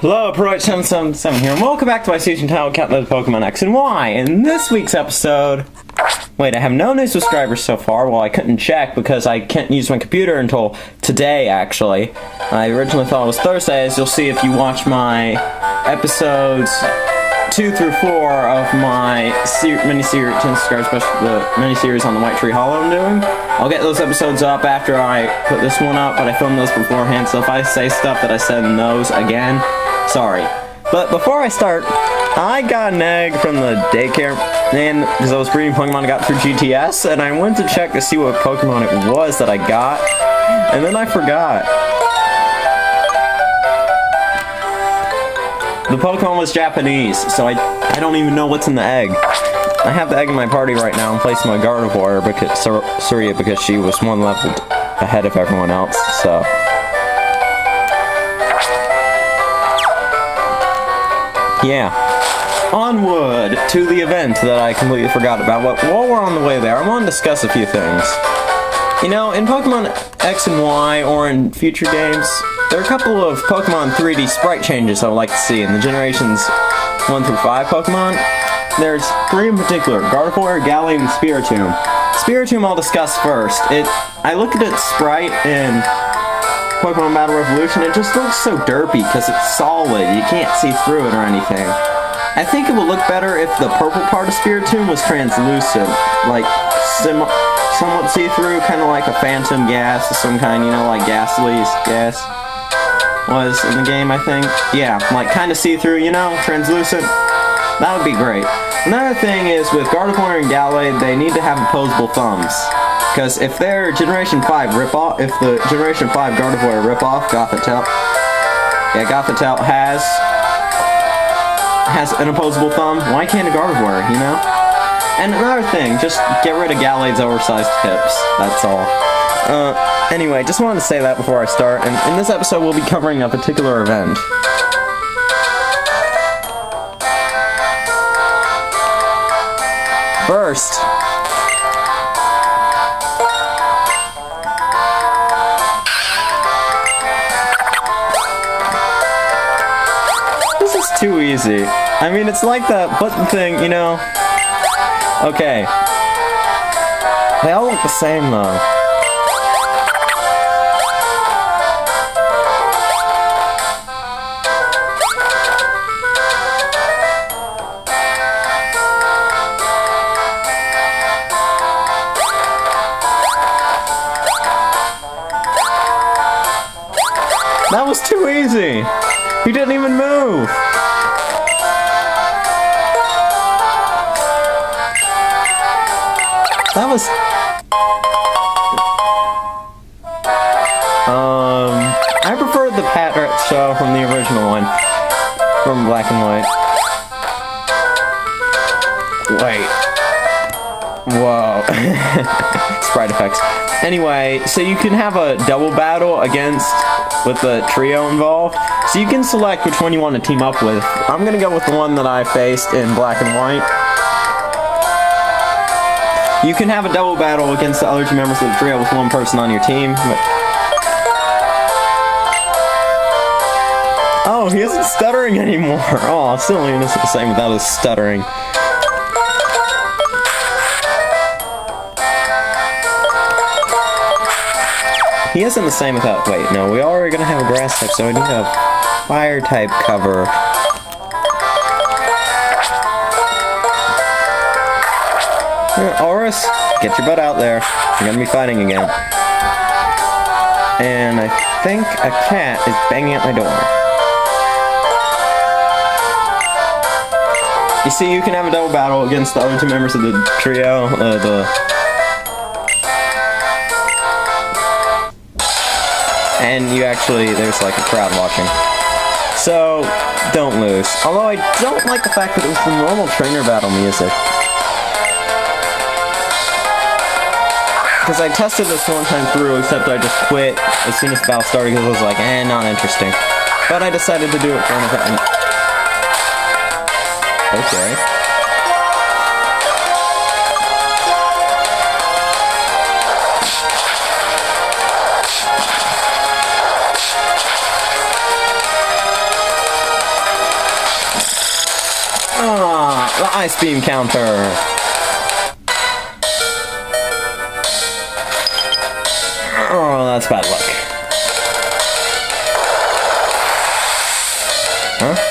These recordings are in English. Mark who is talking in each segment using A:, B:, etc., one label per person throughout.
A: Hello, Proite777 here, and welcome back to my season titled Count Those Pokemon X and Y. In this week's episode... Wait, I have no new subscribers so far. Well, I couldn't check because I can't use my computer until today, actually. I originally thought it was Thursday, as you'll see if you watch my episodes 2 through 4 of my mini-series, 10 subscribers special, the mini-series on the White Tree Hollow I'm doing. I'll get those episodes up after I put this one up, but I filmed those beforehand, so if I say stuff that I said in those again, sorry. But before I start, I got an egg from the daycare, and because I was breeding Pokemon I got through GTS, and I went to check to see what Pokemon it was that I got, and then I forgot. The Pokemon was Japanese, so I don't even know what's in the egg. I have the egg in my party right now and placed my Gardevoir because Surya because she was one level ahead of everyone else, so... Yeah. Onward to the event that I completely forgot about, but while we're on the way there, I want to discuss a few things. You know, in Pokemon X and Y, or in future games, there are a couple of Pokemon 3D sprite changes I would like to see in the generations 1 through 5 Pokemon. There's 3 in particular, Gardevoir, Gallade, and Spiritomb. Spiritomb I'll discuss first. I looked at its sprite in Pokemon Battle Revolution, it just looks so derpy because it's solid, you can't see through it or anything. I think it would look better if the purple part of Spiritomb was translucent, like somewhat see-through, kind of like a phantom gas of some kind, you know, like Ghastly's gas was in the game, I think. Yeah, like kind of see-through, you know, translucent. That would be great. Another thing is, with Gardevoir and Gallade, they need to have opposable thumbs. Because if they're Generation 5 ripoff, if the Generation 5 Gardevoir ripoff, Gothitelle has an opposable thumb, why can't a Gardevoir, you know? And another thing, just get rid of Gallade's oversized hips, that's all. Anyway, just wanted to say that before I start, and in this episode we'll be covering a particular event. First, too easy. I mean, it's like that button thing, you know. Okay. They all look the same, though. That was too easy. He didn't even move. That was... I preferred the Patrat show from the original one. From Black and White. Wait. Whoa. Sprite effects. Anyway, so you can have a double battle with the trio involved. So you can select which one you want to team up with. I'm gonna go with the one that I faced in Black and White. You can have a double battle against the other 2 members of the trio with one person on your team. Oh, he isn't stuttering anymore. Oh, still even is the same without his stuttering. He isn't the same without... Wait, no, we are going to have a grass type, so I need a fire type cover. Oris, get your butt out there. You're gonna be fighting again. And I think a cat is banging at my door. You see, you can have a double battle against the other 2 members of the trio. And you actually, there's like a crowd watching. So, don't lose. Although I don't like the fact that it was the normal trainer battle music. Because I tested this one time through, except I just quit as soon as the battle started because I was like, not interesting. But I decided to do it for an event. Okay. The ice beam counter. Oh, that's bad luck. Huh?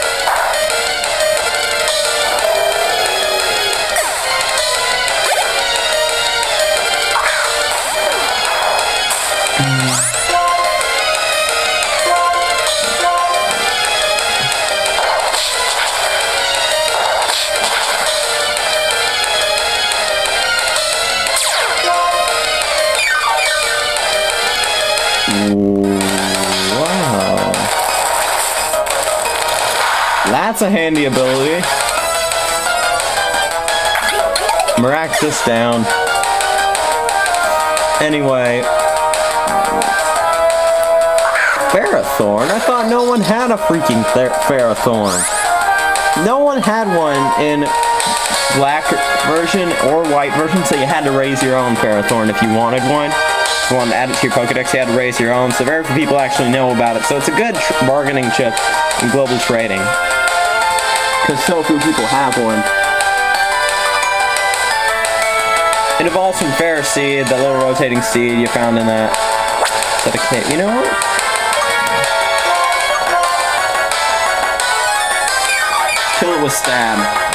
A: Wow. That's a handy ability. Miraculous down. Anyway. Ferrothorn? I thought no one had a freaking Ferrothorn. No one had one in black version or white version, so you had to raise your own Ferrothorn if you wanted one. If you wanted to add it to your Pokedex, you had to raise your own, so very few people actually know about it. So it's a good bargaining chip in global trading, because so few people have one. It evolves from Ferro Seed, that little rotating seed you found in that set of kit. You know what? Kill it with stab.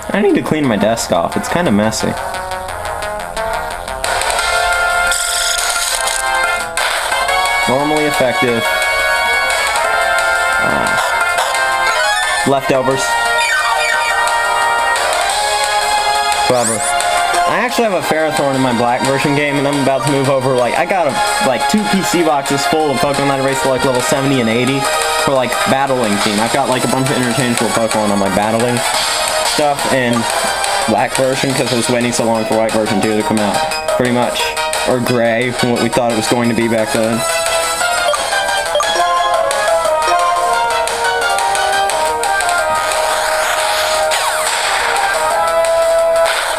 A: I need to clean my desk off. It's kind of messy. Normally effective. Leftovers. Clever. I actually have a Ferrothorn in my black version game, and I'm about to move over. Like, I got like 2 PC boxes full of Pokemon that I raced to like level 70 and 80 for like battling team. I've got like a bunch of interchangeable Pokemon on my battling stuff in black version because I was waiting so long for white version 2 to come out, pretty much, or gray, from what we thought it was going to be back then.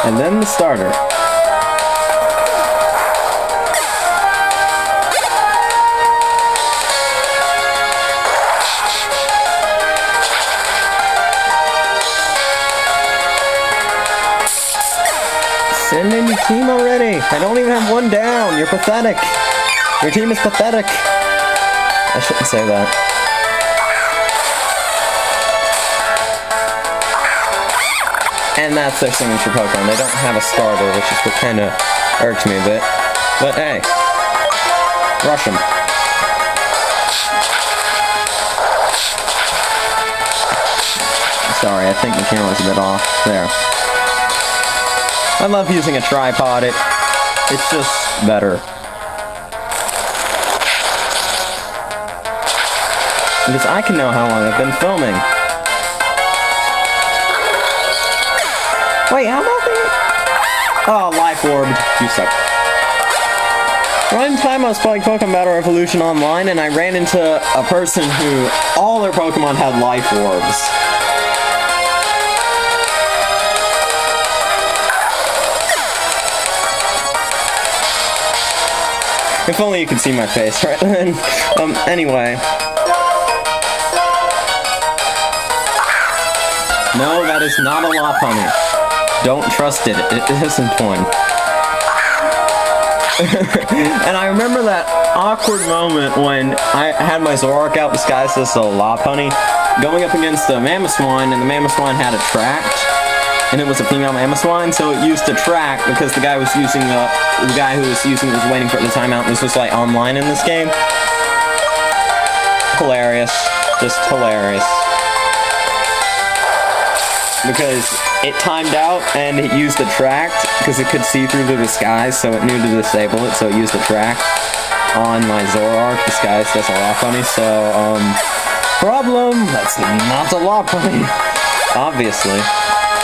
A: And then the starter. Send in your team already! I don't even have one down! You're pathetic! Your team is pathetic! I shouldn't say that. And that's their signature Pokemon. They don't have a starter, which is what kind of irks me a bit. But hey, rush them. Sorry, I think the camera's a bit off. There. I love using a tripod. It's just better. Because I can know how long I've been filming. Wait, how about that? Oh, Life Orb. You suck. One time I was playing Pokemon Battle Revolution online, and I ran into a person who all their Pokemon had Life Orbs. If only you could see my face right then. Anyway. No, that is not a Lopunny. Don't trust it. It isn't one. And I remember that awkward moment when I had my Zoroark out disguised as a Lopunny going up against the Mamoswine, and the Mamoswine had a tract, and it was a female Mamoswine, so it used a track because the guy was using the guy who was using it was waiting for the timeout, and this was like online in this game. Hilarious. Just hilarious. Because it timed out and it used the tract because it could see through the disguise, so it knew to disable it, so it used the tract on my Zoroark disguised as a Lopunny. So, problem, that's not a Lopunny, obviously,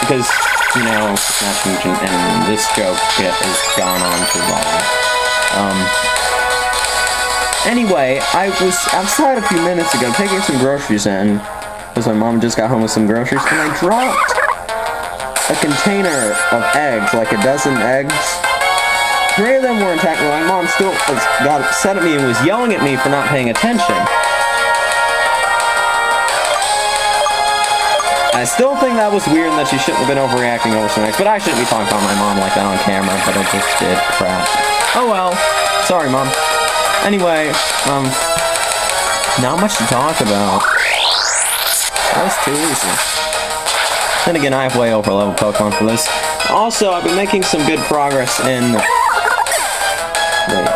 A: because, you know, Smash Mutant and this joke has gone on too long. Anyway, I was outside a few minutes ago taking some groceries in, because my mom just got home with some groceries, and I dropped a container of eggs, like a dozen eggs. 3 of them were intact, and my mom still got upset at me and was yelling at me for not paying attention. I still think that was weird and that she shouldn't have been overreacting over some eggs, but I shouldn't be talking about my mom like that on camera, but I just did. Crap. Oh well. Sorry, Mom. Anyway, not much to talk about. That was too easy. Then again, I have way over level Pokemon for this. Also, I've been making some good progress in... Wait.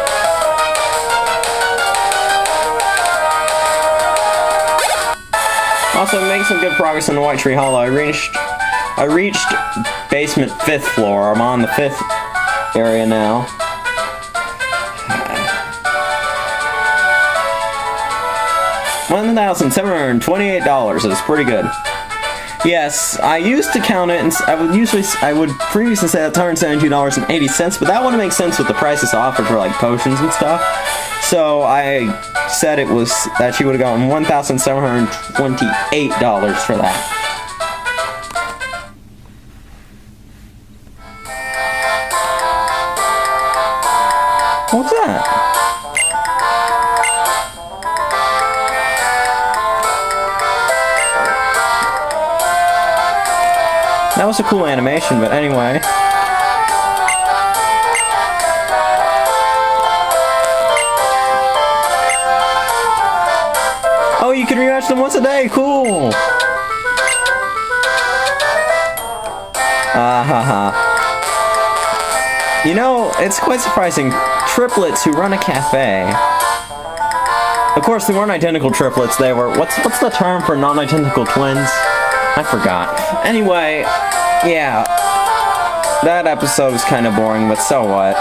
A: Also, I'm making some good progress in the White Tree Hollow. I reached basement 5th floor. I'm on the 5th area now. $1,728 is pretty good. Yes, I used to count it, and I would previously say that's $172.80, but that wouldn't make sense with the prices offered for like potions and stuff. So I said it was that she would have gotten $1,728 for that. What's that? That was a cool animation, but anyway. Oh, you can rematch them once a day. Cool. You know, it's quite surprising. Triplets who run a cafe. Of course, they weren't identical triplets. They were. What's the term for non-identical twins? I forgot. Anyway, yeah. That episode was kind of boring, but so what?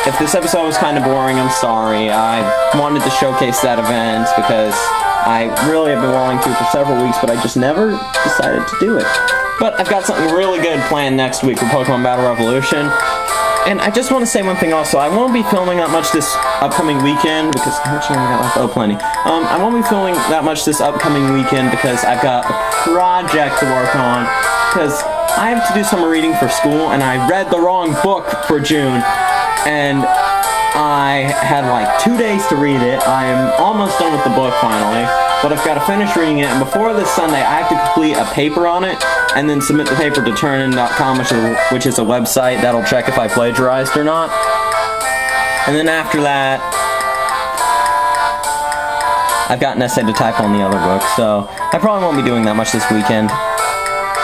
A: If this episode was kind of boring, I'm sorry. I wanted to showcase that event because I really have been wanting to for several weeks, but I just never decided to do it. But I've got something really good planned next week for Pokemon Battle Revolution. And I just want to say one thing also. I won't be filming that much this upcoming weekend because how much time I got left? Oh, plenty. I won't be filming that much this upcoming weekend because I've got a project to work on. Because I have to do summer reading for school, and I read the wrong book for June, and I had like 2 days to read it. I'm almost done with the book finally, but I've got to finish reading it, and before this Sunday, I have to complete a paper on it, and then submit the paper to turnin.com, which is a website that'll check if I plagiarized or not. And then after that, I've got an essay to type on the other book, so I probably won't be doing that much this weekend.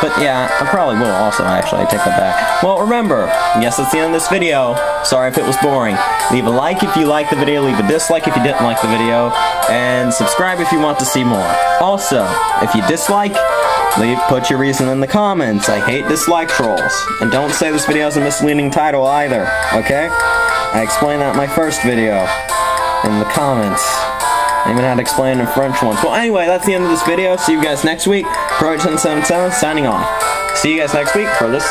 A: But yeah, I probably will also, actually. I take that back. Well, remember, yes, that's the end of this video. Sorry if it was boring. Leave a like if you liked the video, leave a dislike if you didn't like the video, and subscribe if you want to see more. Also, if you dislike, put your reason in the comments. I hate dislike trolls. And don't say this video has a misleading title either, okay? I explained that in my first video in the comments. I even had to explain in French once. Well, anyway, that's the end of this video. See you guys next week. Pro1077 signing off. See you guys next week for the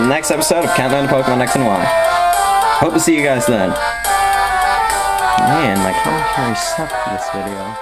A: next episode of Countdown to Pokemon X and Y. Hope to see you guys then. Man, my commentary sucked for this video.